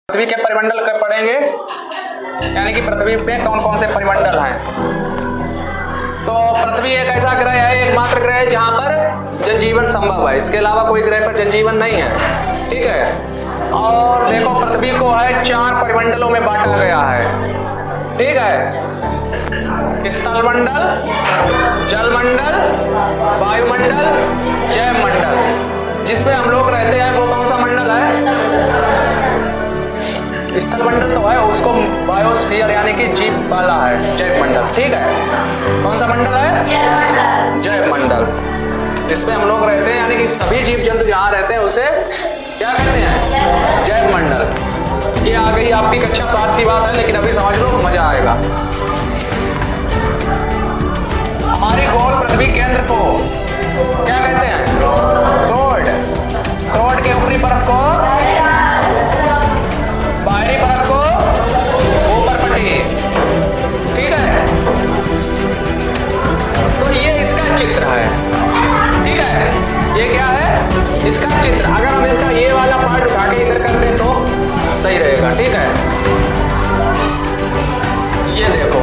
पृथ्वी के परिमंडल के पढ़ेंगे, यानी कि पृथ्वी पे कौन कौन से परिमंडल हैं। तो पृथ्वी एक ऐसा ग्रह है, एकमात्र ग्रह है जहाँ पर जनजीवन संभव है। इसके अलावा कोई ग्रह पर जनजीवन नहीं है, ठीक है। और देखो पृथ्वी को है 4 परिमंडलों में बांटा गया है, ठीक है। स्थलमंडल, जलमंडल, वायुमंडल, जैवमंडल। जिसमें हम लोग रहते हैं वो कौन सा मंडल है? स्थलमंडल तो है, उसको बायोस्फीयर यानी कि जीव वाला है, जैव मंडल, ठीक है। कौन सा मंडल है? जैव मंडल, जिसमें हम लोग रहते हैं, यानी कि सभी जीव जंतु जहाँ रहते हैं उसे क्या कहते हैं? जैव मंडल। ये आ गई आपकी कक्षा 7 की बात है, लेकिन अभी समझ लो, मजा आएगा। हमारी गोल पृथ्वी केंद्र को क्या कहते हैं? क्रोड। क्रोड के ऊपरी परत को, बाहरी परत को ऊपर पट्टी, ठीक है। तो ये इसका चित्र है, ठीक है। ये क्या है? इसका चित्र। अगर हम इसका ये वाला पार्ट उठा के इधर कर दें तो सही रहेगा, ठीक है। ये देखो,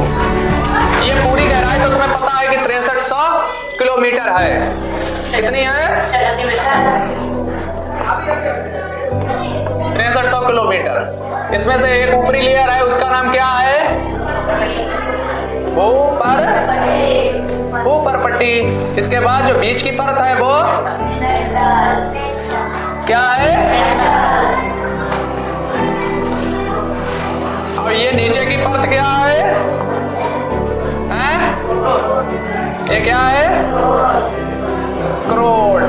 ये पूरी गहराई तो तुम्हें पता है कि 6300 किलोमीटर है। कितनी है? 6300 किलोमीटर। इसमें से एक ऊपरी लेयर है, उसका नाम क्या है? ऊपर पट्टी। इसके बाद जो बीच की परत है वो क्या है? और ये नीचे की परत क्या है? ये क्या है? क्रोड।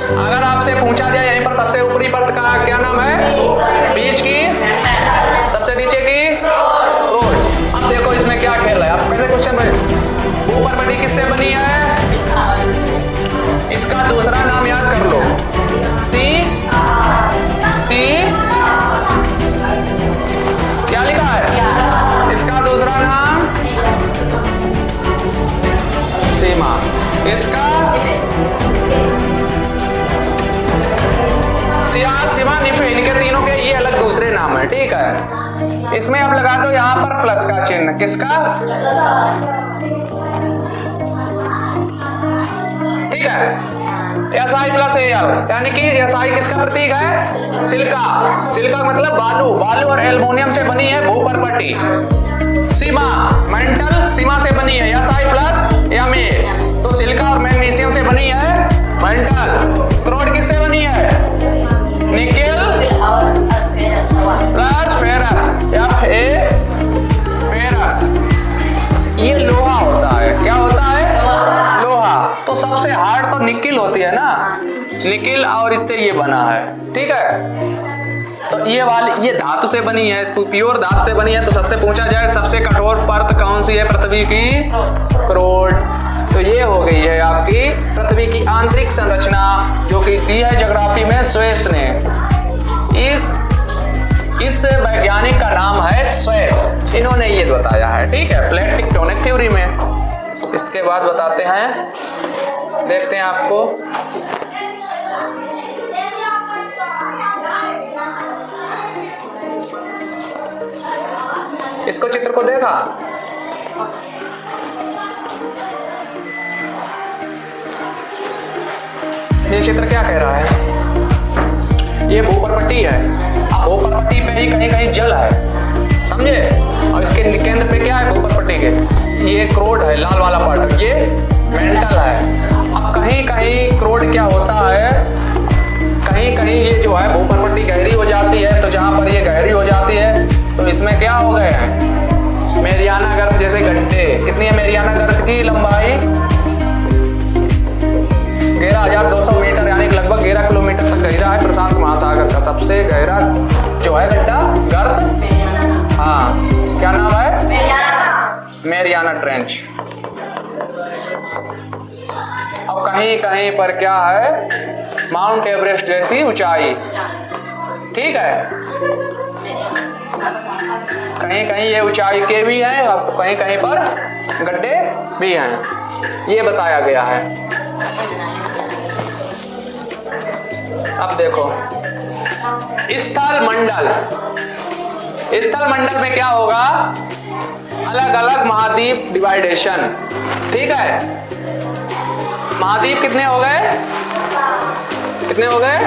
अगर आपसे पूछा जाए यहीं पर सबसे ऊपरी परत का क्या नाम है? बीच की, सबसे नीचे की क्रोड। अब देखो इसमें क्या खेल है। आप कैसे क्वेश्चन में ऊपर पट्टी किससे बनी है? इसका दूसरा नाम याद कर लो, सी क्या लिखा है? इसका दूसरा नाम सीमा। इसका सीमा निफे, इनके तीनों के ये अलग दूसरे नाम है, ठीक है। इसमें अब लगा दो यहाँ पर प्लस का चिन्ह। किसका? ठीक है। SI प्लस AL, यानी कि SI किसका प्रतीक है? सिलिका। सिलिका मतलब बालू। बालू और एल्युमिनियम से बनी है भूपर पट्टी। सीमा, मेंटल सीमा से बनी है, SI प्लस Ma। तो सिलिका और मैग्नीशियम से बनी है मेंटल। क्रोड किससे बनी है? Nickel plus ferrous, Fa ferrous. ये लोहा होता है। क्या होता है? लोहा। तो सबसे हार्ड तो निकिल होती है ना, निकिल, और इससे ये बना है, ठीक है। तो ये वाली ये धातु से बनी है, तो प्योर धातु से बनी है। तो सबसे पूछा जाए सबसे कठोर परत कौन सी है पृथ्वी की? क्रोड। तो ये हो गई है आपकी पृथ्वी की आंतरिक संरचना, जो कि दी है ज्योग्राफी में स्वेस ने। इस वैज्ञानिक का नाम है स्वेस। इन्होंने ये बताया है, ठीक है, प्लेट टेक्टोनिक थ्योरी में। इसके बाद बताते हैं, देखते हैं आपको। इसको चित्र को देखा? ये चित्र क्या कह रहा है? ये भूपर पट्टी है। अब भूपर पट्टी पे ही कहीं कहीं जल है, समझे। और इसके केंद्र पे क्या है भूपर पट्टी के? ये क्रोड है, लाल वाला पार्ट, ये मेंटल है। अब कहीं कहीं क्रोड क्या होता है, कहीं कहीं ये जो है भूपर पट्टी गहरी हो जाती है। तो जहां पर ये गहरी हो जाती है तो इसमें क्या हो गए हैं? मेरियाना गर्त जैसे गड्ढे। कितनी है मेरियाना गर्त की लंबाई? 11,200 मीटर, यानी लगभग 11 किलोमीटर तक गहरा है प्रशांत महासागर का सबसे गहरा जो है गड्ढा, गर्त। हाँ, क्या नाम है? Mariana trench. अब कहीं कहीं पर क्या है? माउंट एवरेस्ट जैसी ऊंचाई, ठीक है। कहीं कहीं ये ऊंचाई के भी हैं, अब कहीं कहीं पर गड्ढे भी हैं, ये बताया गया है। अब देखो स्थल मंडल, स्थल मंडल में क्या होगा, अलग अलग महाद्वीप डिवाइडेशन। ठीक है, महाद्वीप कितने हो गए, कितने हो गए,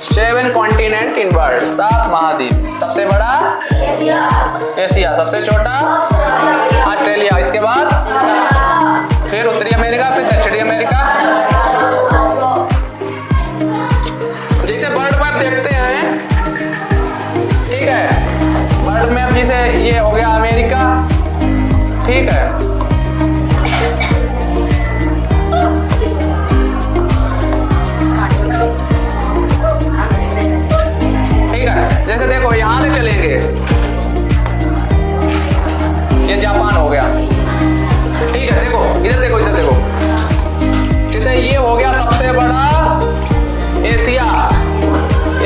7 कॉन्टिनेंट इन वर्ल्ड, 7 महाद्वीप। सबसे बड़ा एशिया, सबसे छोटा ऑस्ट्रेलिया, इसके बाद फिर उत्तरी अमेरिका, फिर दक्षिणी अमेरिका। जैसे बर्ड मैप देखते हैं, ठीक है, बर्ड मैप जैसे ये हो गया अमेरिका, ठीक है, जैसे देखो यहां से चलेंगे, ये जापान हो गया, ठीक है, देखो इधर देखो, इधर देखो, जैसे ये हो गया सबसे बड़ा एशिया,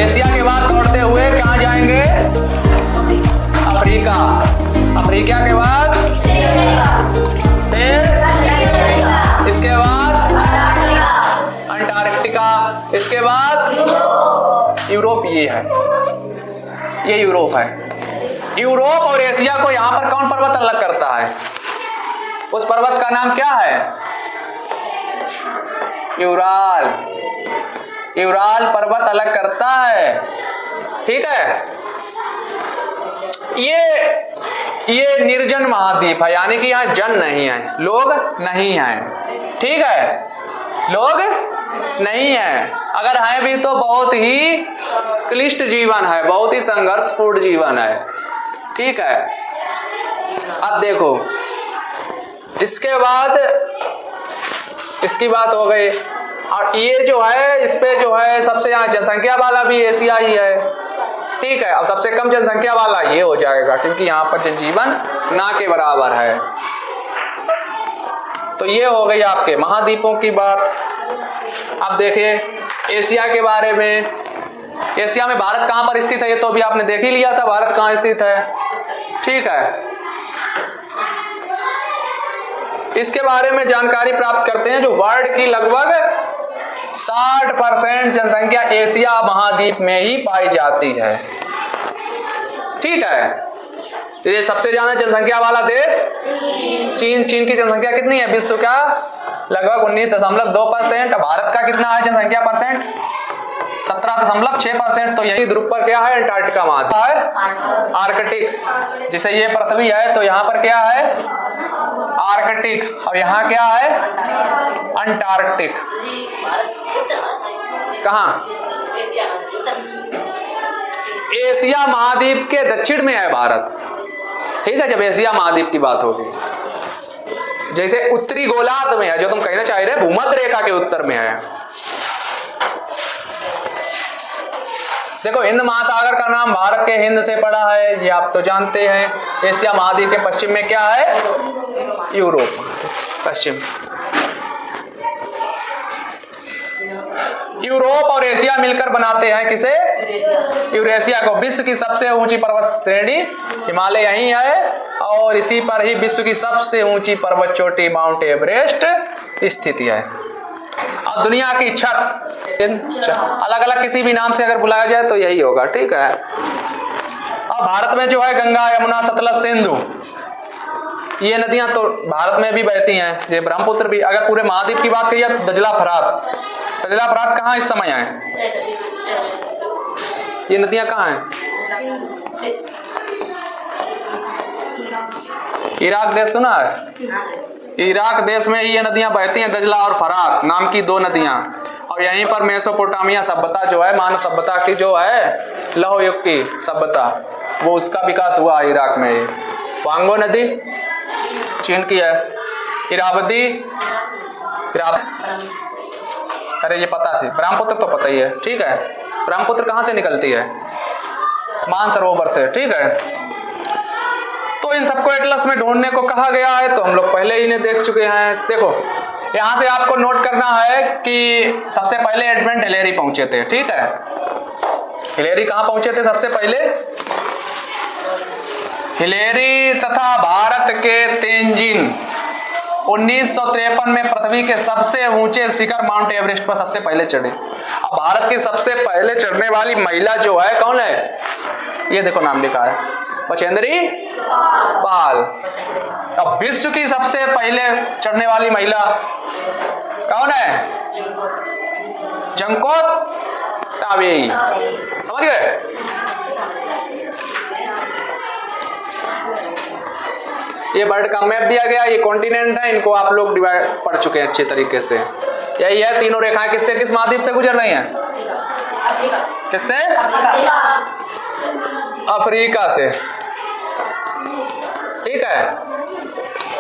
एशिया के बाद दौड़ते हुए कहां जाएंगे, अफ्रीका, अफ्रीका के बाद फिर इसके बाद अंटार्कटिका, इसके बाद यूरोप, ये है, ये यूरोप है। यूरोप और एशिया को यहां पर कौन पर्वत अलग करता है, उस पर्वत का नाम क्या है, यूराल, यूराल पर्वत अलग करता है। ठीक है, ये निर्जन महाद्वीप है, यानी कि यहाँ जन नहीं है, लोग नहीं हैं। ठीक है, लोग नहीं है, अगर है भी तो बहुत ही क्लिष्ट जीवन है, बहुत ही संघर्षपूर्ण जीवन है। ठीक है, अब देखो इसके बाद इसकी बात हो गई, और ये जो है इस पे जो है सबसे यहाँ जनसंख्या वाला भी एशिया ही है। ठीक है, अब सबसे कम जनसंख्या वाला ये हो जाएगा, क्योंकि यहाँ पर जनजीवन ना के बराबर है। तो ये हो गई आपके महाद्वीपों की बात। अब देखिए एशिया के बारे में, एशिया में भारत कहाँ पर स्थित है, ये तो अभी आपने देख ही लिया था, भारत कहाँ स्थित है। ठीक है, इसके बारे में जानकारी प्राप्त करते हैं, जो वर्ल्ड की लगभग 60% जनसंख्या एशिया महाद्वीप में ही पाई जाती है। ठीक है, तो ये सबसे ज्यादा जनसंख्या वाला देश चीन, चीन की जनसंख्या कितनी है, विश्व का लगभग 19.2%। भारत का कितना है जनसंख्या परसेंट, 17.6%। तो यही ध्रुव पर क्या है, अंटार्कटिका महाद्वीप है, आर्कटिक। जैसे ये पृथ्वी है तो यहाँ पर क्या है, आर्कटिक, और यहाँ क्या है, अंटार्कटिक। कहाँ, एशिया महाद्वीप के दक्षिण में है भारत। ठीक है, जब एशिया महाद्वीप की बात होगी, जैसे उत्तरी गोलार्ध में है, जो तुम कहना चाह रहे, भूमध्य रेखा के उत्तर में है। देखो हिंद महासागर का नाम भारत के हिंद से पड़ा है, ये आप तो जानते हैं। एशिया महाद्वीप के पश्चिम में क्या है, यूरोप पश्चिम। यूरोप और एशिया मिलकर बनाते हैं किसे, यूरेशिया को। विश्व की सबसे ऊंची पर्वत श्रेणी हिमालय यही है, और इसी पर ही विश्व की सबसे ऊंची पर्वत चोटी माउंट एवरेस्ट स्थित है। और दुनिया की छत, अलग अलग किसी भी नाम से अगर बुलाया जाए तो यही होगा। ठीक है, और भारत में जो है गंगा, यमुना, सतलज, सिंधु, ये नदियां तो भारत में भी बहती हैं। ये ब्रह्मपुत्र भी, अगर पूरे महाद्वीप की बात करिए तो दजला, फरात, दजला फरात कहाँ इस समय है, ये नदियां कहाँ हैं, इराक देश सुना है, इराक देश में ये नदियां बहती हैं, दजला और फरात नाम की 2 नदियां। और यहीं पर मेसोपोटामिया सभ्यता जो है, मानव सभ्यता की जो है लौह युग की सभ्यता, वो उसका विकास हुआ इराक में। वांगो नदी चीन की है, इरावती, अरे ये पता थी, ब्रह्मपुत्र तो पता ही है। ठीक है, ब्रह्मपुत्र कहाँ से निकलती है, मानसरोवर से। ठीक है, तो इन सबको एटलस में ढूंढने को कहा गया है, तो हम लोग पहले ही इन्हें देख चुके हैं। देखो यहां से आपको नोट करना है कि सबसे पहले एडमंड हिलेरी पहुंचे थे। ठीक है, हिलेरी कहां पहुंचे थे सबसे पहले, हिलेरी तथा भारत के तेंजिन 1953 में पृथ्वी के सबसे ऊंचे शिखर माउंट एवरेस्ट पर सबसे पहले चढ़े। अब अब भारत की सबसे पहले चढ़ने वाली महिला जो है कौन है? ये देखो नाम लिखा है, बछेंद्री पाल। अब विश्व की सबसे पहले चढ़ने वाली महिला कौन है? Junko Tabei. समझ गए? ये वर्ल्ड का मैप दिया गया, ये कॉन्टिनेंट है, इनको आप लोग डिवाइड पढ़ चुके हैं अच्छे तरीके से। यही है, तीनों रेखाएं किससे, किस महाद्वीप से गुजर रही हैं? किससे? अफ्रीका से। ठीक है,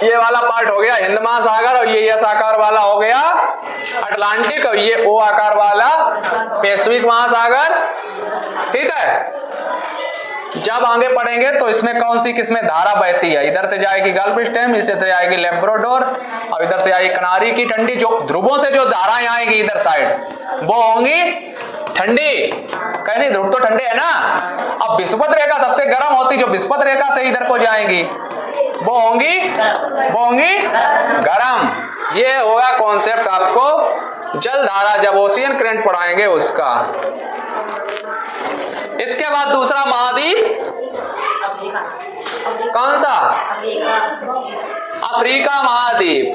ये वाला पार्ट हो गया हिंद महासागर, और ये एस आकार वाला हो गया अटलांटिक, और ये ओ आकार वाला पैसिफिक महासागर। ठीक है, जब आगे पढ़ेंगे तो इसमें कौन सी किसमें धारा बहती है, इधर से जाएगी गल्फ स्ट्रीम, इधर से जाएगी लेब्राडोर, और इधर से आएगी कनारी की ठंडी, जो ध्रुवों से जो धाराएं आएगी इधर साइड वो होंगी ठंडी। कैसी? ध्रुव तो ठंडे है ना। अब विषुवत रेखा सबसे गर्म होती, जो विषुवत रेखा से इधर को जाएंगी वो होंगी गर्म। ये होगा कॉन्सेप्ट आपको जल धारा, जब ओशियन करंट पढ़ाएंगे उसका। इसके बाद दूसरा महाद्वीप कौन सा? अफ्रीका महाद्वीप।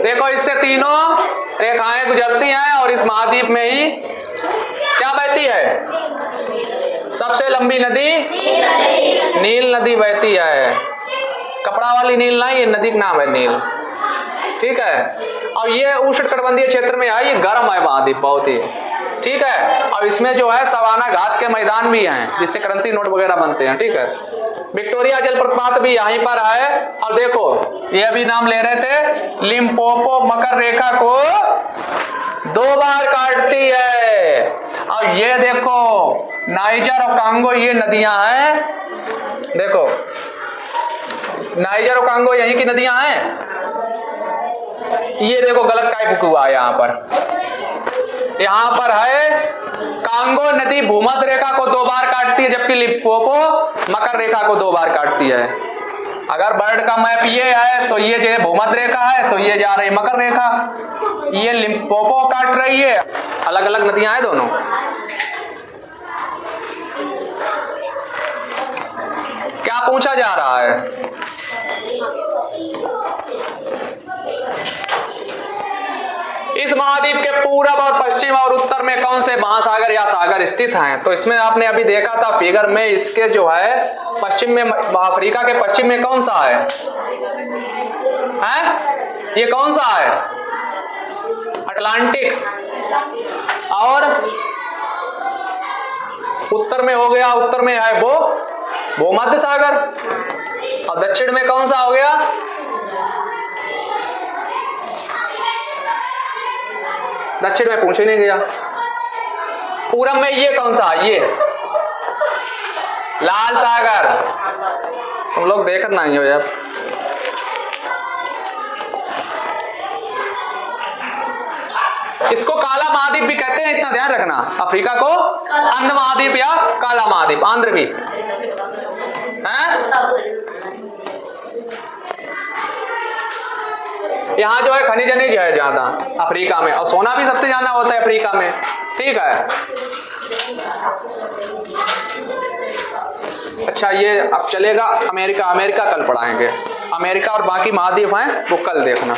देखो, इससे तीनों रेखाएं गुजरती हैं और इस महाद्वीप में ही क्या बहती है? सबसे लंबी नदी नील नदी बहती है। कपड़ा वाली नील नहीं, ये नदी का नाम है नील। ठीक है, और ये उष्णकटिबंधीय क्षेत्र में है, ये गर्म है महाद्वीप बहुत ही। ठीक है, और इसमें जो है सवाना घास के मैदान भी हैं, जिससे करेंसी नोट वगैरह बनते हैं। ठीक है, विक्टोरिया जलप्रपात भी यहीं पर है। और देखो, ये अभी नाम ले रहे थे, लिम्पोपो मकर रेखा को 2 बार काटती है। और ये देखो, नाइजर और कांगो ये नदियां हैं। देखो, नाइजर और कांगो यहीं की नदियां हैं। ये देखो गलत टाइप हुआ है यहाँ पर है कांगो नदी भूमध्य रेखा को 2 बार काटती है, जबकि लिम्पोपो मकर रेखा को 2 बार काटती है। अगर वर्ल्ड का मैप ये है तो ये जो है भूमध्य रेखा है, तो ये जा रही है मकर रेखा, ये लिम्पोपो काट रही है। अलग अलग नदियां हैं दोनों। क्या पूछा जा रहा है? इस महाद्वीप के पूरब और पश्चिम और उत्तर में कौन से महासागर या सागर स्थित हैं? तो इसमें आपने अभी देखा था फिगर में, इसके जो है पश्चिम में, अफ्रीका के पश्चिम में कौन सा है? ये कौन सा है? अटलांटिक। और उत्तर में हो गया, उत्तर में है वो भूमध्य सागर। और दक्षिण में कौन सा हो गया? दक्षिण में पूछ ही नहीं गया। पूरब में ये कौन सा? ये लाल सागर। तुम लोग देख नहीं हो यार। इसको काला महाद्वीप भी कहते हैं, इतना ध्यान रखना। अफ्रीका को अंध महाद्वीप या काला महाद्वीप, आंध्र भी है। यहाँ जो है खनिज है ज्यादा अफ्रीका में, और सोना भी सबसे ज्यादा होता है अफ्रीका में। ठीक है, अच्छा ये अब चलेगा अमेरिका। अमेरिका कल पढ़ाएंगे। अमेरिका और बाकी महाद्वीप हैं वो कल देखना।